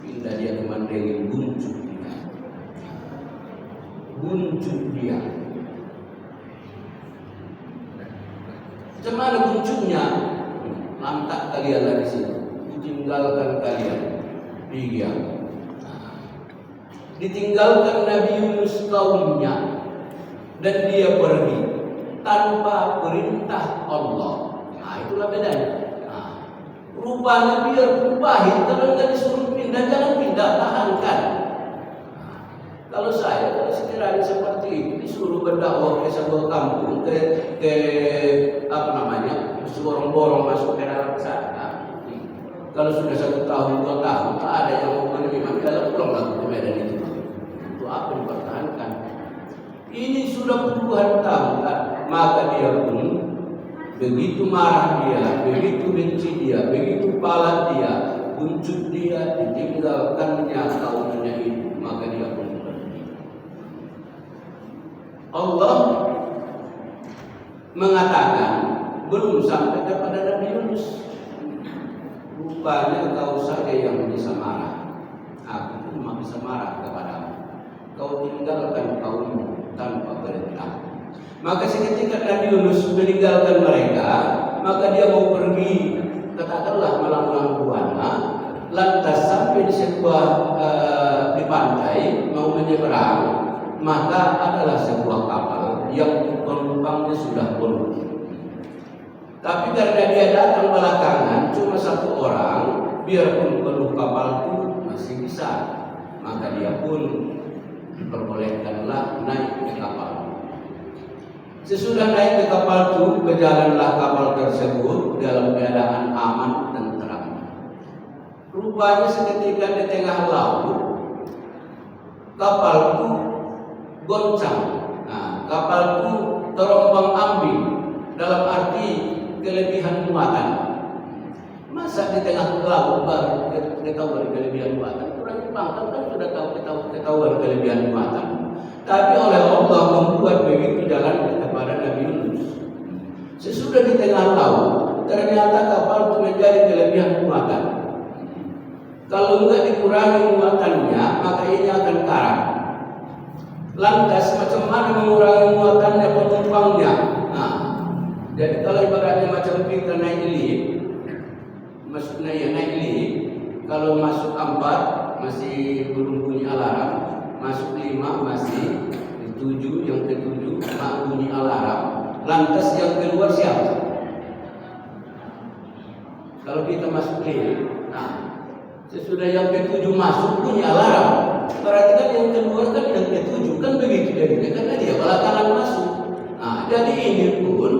Pindah dia ke Mandailing, buncuk dia. Buncuk dia. Macam mana buncuknya? Lantak kalian lagi sini. Ditinggalkan kalian. Dia. Ditinggalkan Nabi Yunus kaumnya dan dia pergi tanpa perintah Allah. Nah, itulah bedanya. Rupanya biar pahit, kalau nggak disuruh pindah, jangan pindah, tahankan. Kalau sekiranya seperti itu disuruh berdakwah ke sebuah kampung, ke borong-borong masuk ke dalam sana. Kalau sudah 1 tahun, 2 tahun, tak ada yang mau menerima, dalam pulang lagi ke Medan itu. Itu apa yang dipertahankan? Ini sudah puluhan tahun, kan? Maka dia pun begitu marah dia, begitu benci dia, begitu palat dia, buncuk dia, ditinggalkannya kaumnya itu, maka dia pun pergi. Allah mengatakan belum sampai kepada Nabi Yunus. Rupanya kau saja yang bisa marah, aku cuma bisa marah kepadamu. Kau tinggalkan kaummu tanpa perintah. Maka seketika Nabi Yunus meninggalkan mereka, maka dia mau pergi, katakanlah malam-malam buana, lantas sampai di sebuah di pantai mau menyeberang, maka adalah sebuah kapal yang penumpangnya sudah penuh. Tapi karena dia datang belakangan cuma 1 orang, biarpun penuh kapal itu masih bisa, maka dia pun diperbolehkanlah naik ke kapal. Sesudah naik ke kapal itu, berjalanlah kapal tersebut dalam keadaan aman dan tenang. Rupanya seketika di tengah laut, kapal itu goncang. Nah, kapal itu terombang-ambing dalam arti kelebihan muatan. Masa di tengah laut baru ketahuan kelebihan muatan? Orang pangkal kan sudah ketahuan kelebihan muatan. Tapi oleh Allah membuat begitu jalan kepada Nabi Yunus. Sesudah di tengah laut, ternyata kapal itu menjadi kelebihan muatan. Kalau enggak dikurangi muatannya, maka ini akan karam. Lantas macam mana mengurangi muatannya penumpangnya? Nah, jadi kalau ibaratnya macam kita naik lift, maksudnya ya naik lift, kalau masuk 4 masih belum bunyi alarm. Masuk 5 masih 7, yang ke-7 bunyi alarm. Lantas yang keluar siapa? Kalau kita masuk lift, nah sesudah yang ke-7 masuk bunyi alarm, berarti kan yang keluar kan yang ke-7, kan begitu jadinya, karena dia belakangan masuk. Nah, jadi ini pun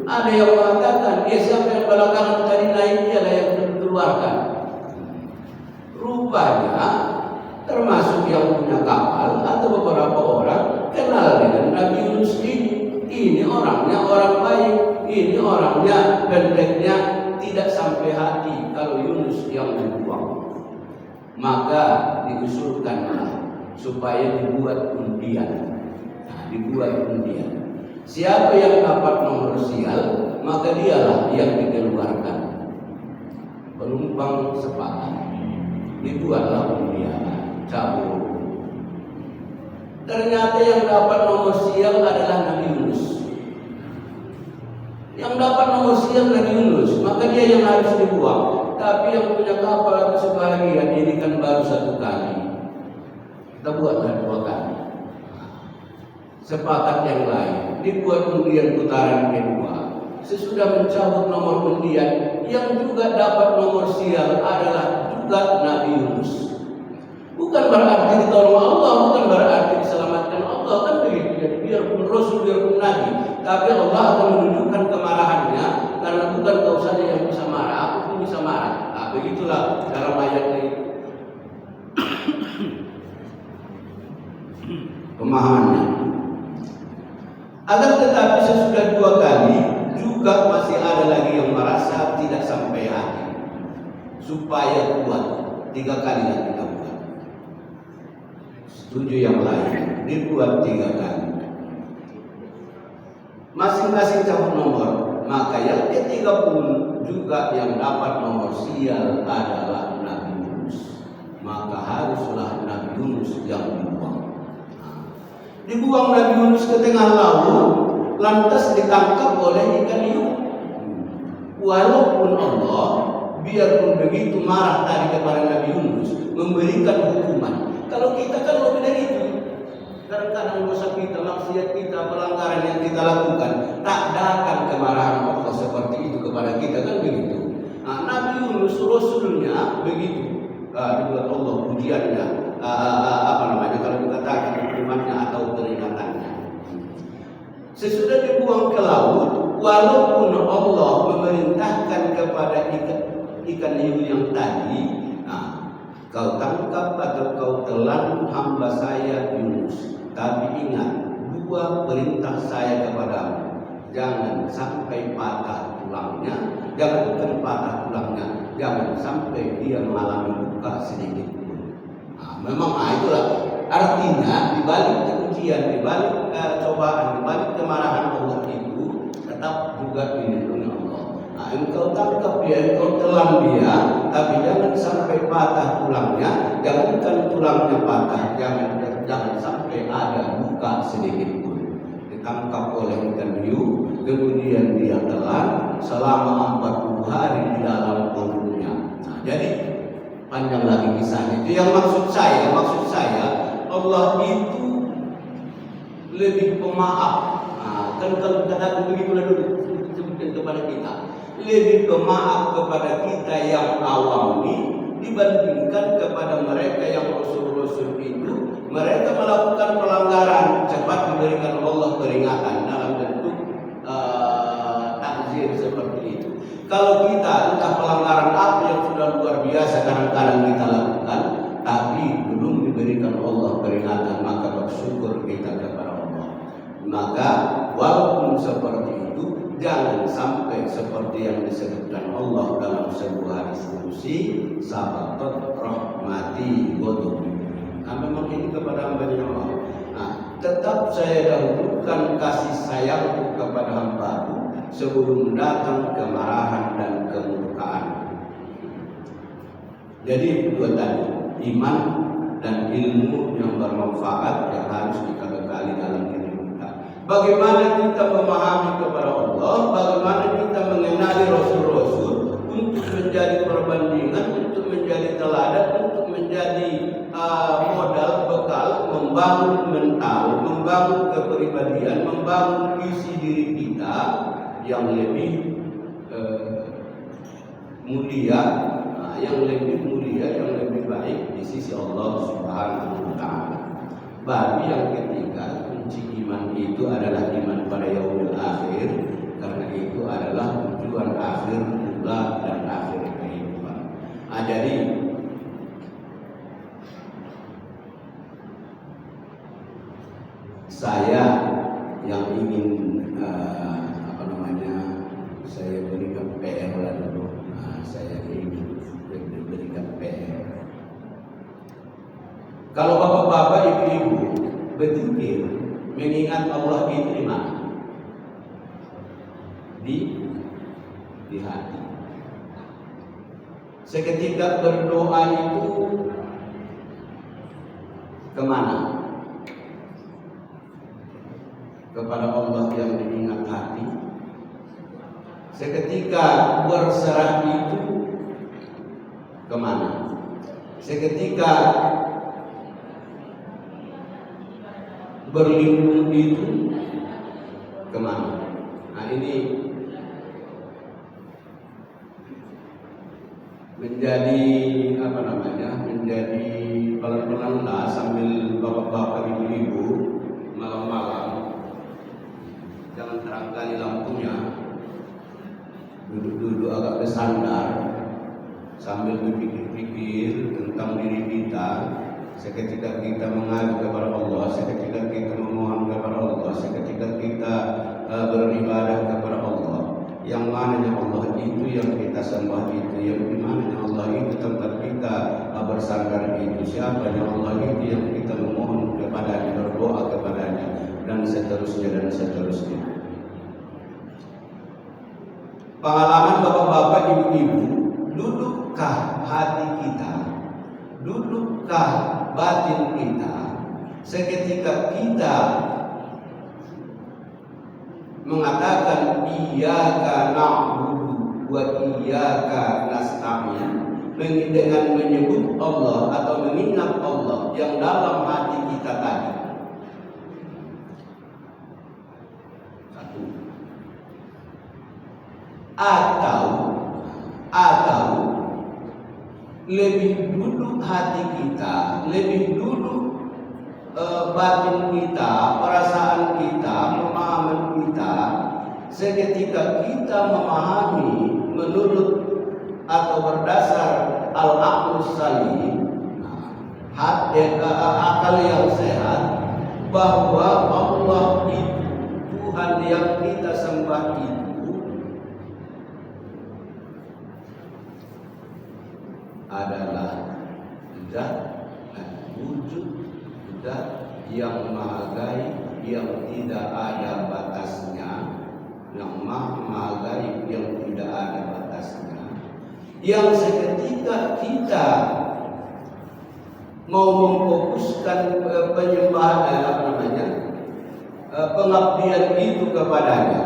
ada yang mengatakan dia siapa yang belakangan tadi naik, dia lah yang dikeluarkan. Rupanya termasuk yang punya kapal atau beberapa orang kenal dengan Nabi Yunus ini. Ini orangnya orang baik, ini orangnya pendeknya tidak sampai hati kalau Yunus yang membuang. Maka diusulkanlah supaya dibuat undian. Nah, dibuat undian. Siapa yang dapat nomor sial, maka dialah yang dikeluarkan. Penumpang sepakat. Dibuatlah undian. Cabut. Ternyata yang dapat nomor sial adalah Nabi Yunus. Yang dapat nomor sial Nabi Yunus, maka dia yang harus dibuang. Tapi yang punya kapal atau sebahagian ini kan baru 1 kali. Kita buatlah 2 kali. Sepakat yang lain, dibuat undian putaran kedua. Sesudah mencabut nomor undian, yang juga dapat nomor sial adalah juga Nabi Yunus. Bukan berarti ditolong Allah, bukan berarti diselamatkan Allah, kan begitu. Jadi biarpun Rasul, biarpun Nabi, tapi Allah akan menunjukkan kemarahannya karena bukan kau saja yang bisa marah, aku pun bisa marah. Nah, begitulah dalam ayatnya itu. Pemahamannya. Akan tetapi sesudah 2 kali juga masih ada lagi yang merasa tidak sampai hati. Supaya kuat, 3 kali lagi kita buat. Setuju yang lain, dibuat 3 kali. Masing-masing cabut nomor, maka yang ketiga pun juga yang dapat nomor sial adalah Nabi Yunus. Maka Dibuang Nabi Yunus ke tengah laut, lantas ditangkap oleh ikan hiu. Walaupun Allah biarpun begitu marah tadi kepada Nabi Yunus, memberikan hukuman. Kalau kita kan lebih dari itu. Kadang-kadang dosa kita, maksiat kita, pelanggaran yang kita lakukan, tak datang kemarahan Allah seperti itu kepada kita, kan begitu. Nah, Nabi Yunus Rasulnya begitu, dibuat Allah ujiannya, kalau dikatakan hukumannya atau peringatannya. Sesudah dibuang ke laut, walaupun Allah memerintahkan kepada ikan hiu yang tadi, kau tangkap atau kau telan hamba saya Yunus. Tapi ingat, dua perintah saya kepadamu. Jangan sampai patah tulangnya. Jangan bukan patah tulangnya, jangan sampai dia mengalami luka sedikit pun. Memang itulah artinya, dibalik ujian, dibalik cobaan, dibalik kemarahan Allah itu, tetap juga dilindungi Allah. Engkau tangkap dia, engkau telan dia, tapi jangan sampai patah tulangnya. Jangankan tulangnya patah, jangan sampai ada luka sedikit pun. Ditangkap oleh ikan hiu, kemudian dia telan selama 40 hari di dalam perutnya. Jadi panjang lagi kisahnya. Itu yang maksud saya Allah itu lebih pemaaf. Kan kalau katakan begitulah dulu sebutkan kepada kita. Lebih pemaaf kepada kita yang awam ini dibandingkan kepada mereka yang rasul-rasul itu. Mereka melakukan pelanggaran, cepat memberikan Allah peringatan dalam bentuk takzir seperti itu. Kalau kita entah pelanggaran apa yang sudah luar biasa kadang-kadang kita lakukan, tapi belum diberikan Allah peringatan, maka bersyukur kita kepada Allah. Maka walaupun seperti itu, jangan sampai seperti yang disebutkan Allah dalam sebuah hadis qudsi, sabatat rahmati ghadabi. Memang ini kepada hamba-Nya Allah. Tetap saya dahulukan kasih sayangku kepada hamba-Ku sebelum datang kemarahan dan kemurkaan. Jadi dua tadi, iman dan ilmu yang bermanfaat yang harus kita bekali dalam diri kita. Bagaimana kita memahami kepada Allah, bagaimana kita mengenali Rasul-Rasul untuk menjadi perbandingan, untuk menjadi teladan, untuk menjadi modal bekal membangun mental, membangun kepribadian, membangun visi diri kita yang lebih mulia, yang lebih baik di sisi Allah Subhanahu wa taala. Baru yang ketiga, kunci iman itu adalah iman pada yaumil akhir, karena itu adalah tujuan akhir pula dan akhir kehidupan. Jadi saya yang ingin saya berikan PR lah dulu. Saya ingin berikan PR. Kalau bapak-bapak, ibu-ibu berpikir mengingat Allah itu di mana? Di hati. Seketika berdoa itu kemana? Kepada Allah yang diingat hati. Seketika berserah itu kemana? Seketika berlindung itu kemana? Ini menjadi menjadi pelan-pelan lah sambil bapak-bapak ibu-ibu malam-malam jangan terangkali lampunya, duduk-duduk agak bersandar sambil berpikir-pikir tentang diri kita. Seketika kita mengadu kepada Allah, seketika kita memohon kepada Allah, seketika kita beribadah kepada Allah. Yang mananya Allah itu yang kita sembah itu, yang dimana Allah itu tempat kita bersandar itu, siapa yang Allah itu yang kita memohon kepadanya, berdoa kepadanya, dan seterusnya dan seterusnya. Pengalaman bapak-bapak, ibu-ibu, dudukkah hati kita, dudukkah batin kita Seketika kita mengatakan iyyaka na'budu wa iyyaka nasta'in, dengan menyebut Allah atau mengingat Allah yang dalam hati kita tadi. Satu. Atau lebih dulu hati kita, lebih dulu batin kita, perasaan kita, pemahaman kita, seketika kita memahami menurut atau berdasar al-aqlus salim, akal yang sehat, bahwa Allah itu Tuhan yang kita sembah itu adalah zat dan wujud zat yang maha gaib, yang tidak ada batasnya, yang maha gaib yang tidak ada batasnya, yang seketika kita mau memfokuskan pengabdian itu kepadanya,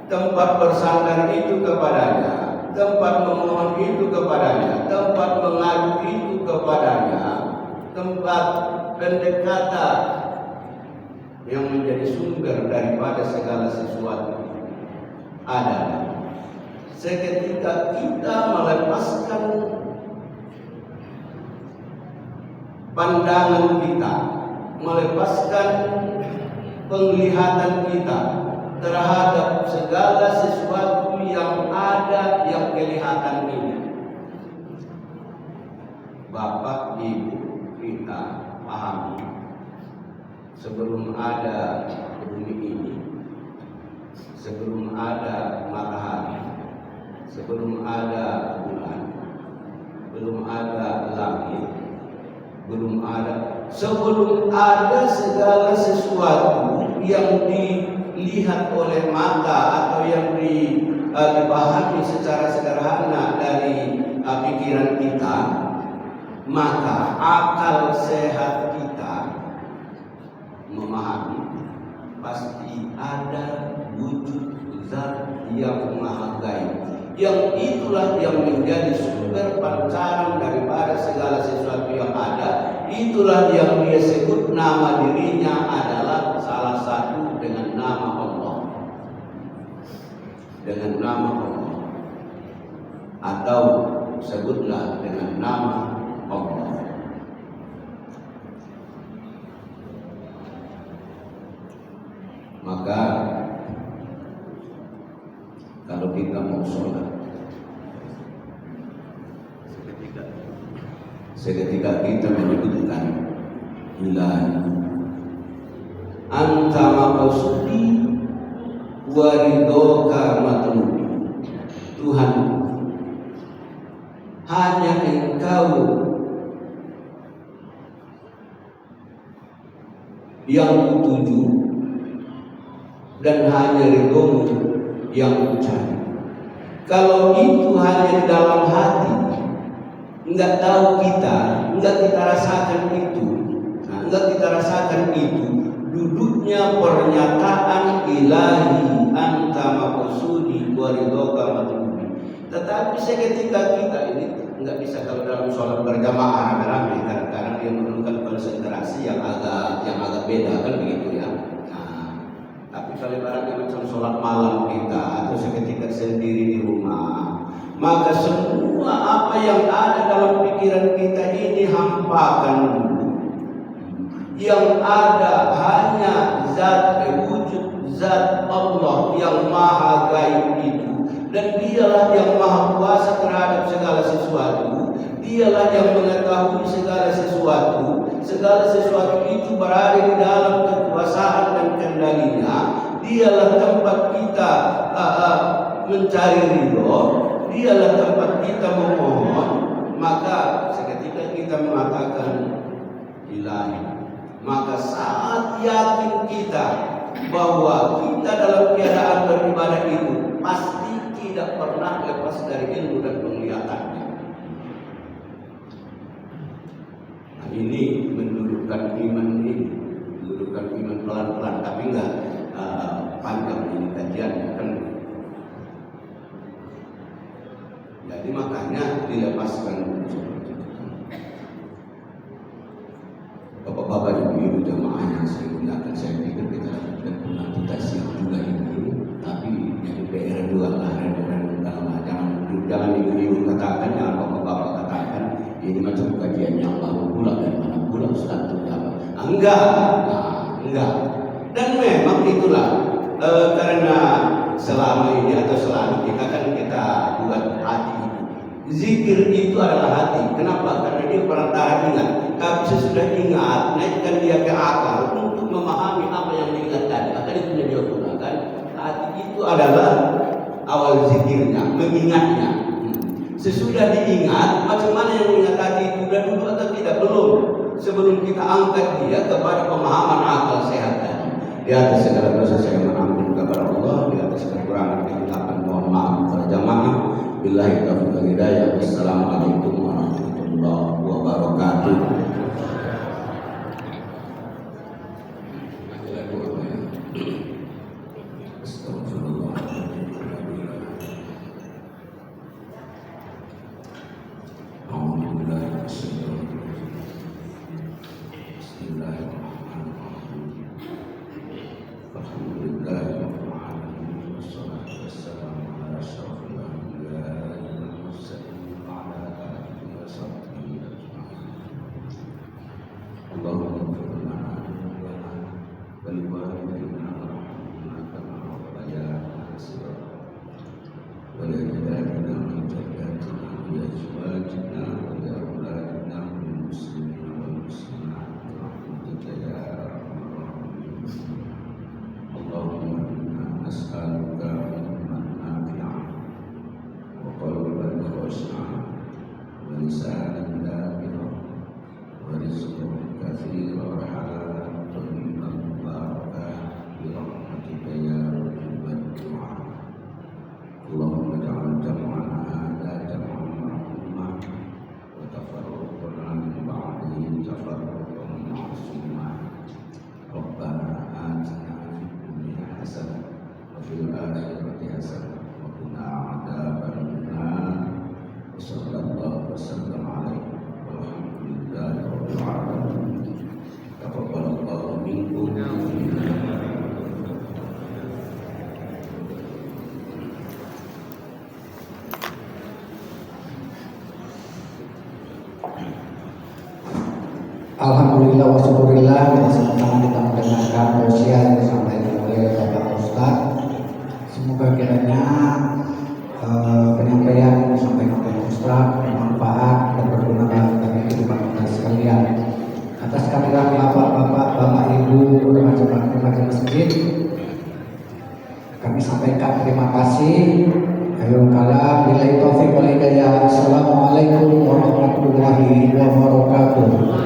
tempat bersandar itu kepadanya, tempat memohon itu kepadanya, tempat mengadu itu kepadanya, tempat pendekatan yang menjadi sumber daripada segala sesuatu adalah seketika kita melepaskan pandangan kita, melepaskan penglihatan kita terhadap segala sesuatu yang ada yang kelihatan ini. Bapak Ibu kita pahami, sebelum ada bumi ini, sebelum ada matahari, sebelum ada bulan, belum ada langit, sebelum ada segala sesuatu yang dilihat oleh mata atau yang dipahami secara sederhana dari pikiran kita, maka akal sehat kita memahami pasti ada wujud zat yang maha gaib, yang itulah yang menjadi sumber pancaran daripada segala sesuatu yang ada. Itulah yang dia sebut nama dirinya adalah salah satu dengan nama Allah, dengan nama Allah, atau sebutlah dengan nama Allah. Maka kalau kita mau sholat, seketika kita menyebutkan Ilahi anta maqsudi wa ridhoka matlubi, Tuhan, hanya Engkau yang kutuju dan hanya ridhomu yang kucari. Kalau itu hanya di dalam hati, enggak tahu kita, enggak kita rasakan itu, duduknya pernyataan ilahi anta maqsudi wa ridhoka matlubi. Tetapi seketika kita ini enggak bisa, kalau dalam sholat berjamaah rame-rame, kadang-kadang dia memerlukan konsentrasi yang agak beda kan begitu ya. Tapi kalau ibaratnya macam sholat malam kita atau seketika sendiri di rumah, maka semua apa yang ada dalam pikiran kita ini hampakan dulu. Yang ada hanya zat wujud, zat Allah yang maha gaib itu, dan dialah yang maha kuasa terhadap segala sesuatu. Dialah yang mengetahui segala sesuatu. Segala sesuatu itu berada di dalam kekuasaan dan kendalinya. Dialah tempat kita mencari ridho, dialah tempat kita memohon. Maka seketika kita mengatakan Ilahi, maka saat yakin kita bahwa kita dalam keadaan beribadah itu pasti tidak pernah lepas dari ilmu dan penglihatannya. Nah, ini mendudukkan iman ini bukan iman pelan-pelan, tapi enggak panjang ini kajiannya kan. Jadi makanya dilepaskan seperti itu. Bapak-bapak ibu-ibu jamaah yang saya gunakan, saya pikir kita pernah kita siap juga ini, tapi jadi PR juga lah, jangan ibu-ibu katakan, jangan bapak-bapak katakan ini macam kajian yang baru pula dan mana pula Ustaz itu dapat. Enggak. Dan memang itulah karena selama ini atau selalu kita kan kita buat hati. Zikir itu adalah hati. Kenapa? Karena dia perantara ingat. Kalau sesudah ingat, naikkan dia ke akal untuk memahami apa yang diingat tadi. Akan itu yang dia gunakan. Hati itu adalah awal zikirnya, mengingatnya. Sesudah diingat, macam mana yang mengingat hati itu sudah dulu atau tidak? Belum. Sebelum kita angkat dia kepada pemahaman akal sehat tadi. Di atas segala dosa saya mengampun kepada Allah, di atas kekurangan kehilafan mohon maaf kepada jamaah. Billahi taufiq wal hidayah. Wassalamualaikum warahmatullahi wabarakatuh. Alhamdulillah wa syukurillah, kita sama-sama kita mendengarkan tausiah yang disampaikan oleh Bapak Ustaz. Semoga kiranya penyampaian yang disampaikan oleh Ustaz bermanfaat dan berguna bagi kehidupan kita sekalian. Atas kehadiran bapak-bapak, bapak ibu, remaja masjid, kami sampaikan terima kasih. Akhirul kalam, billahi taufiq wal hidayah. Assalamualaikum warahmatullahi wabarakatuh.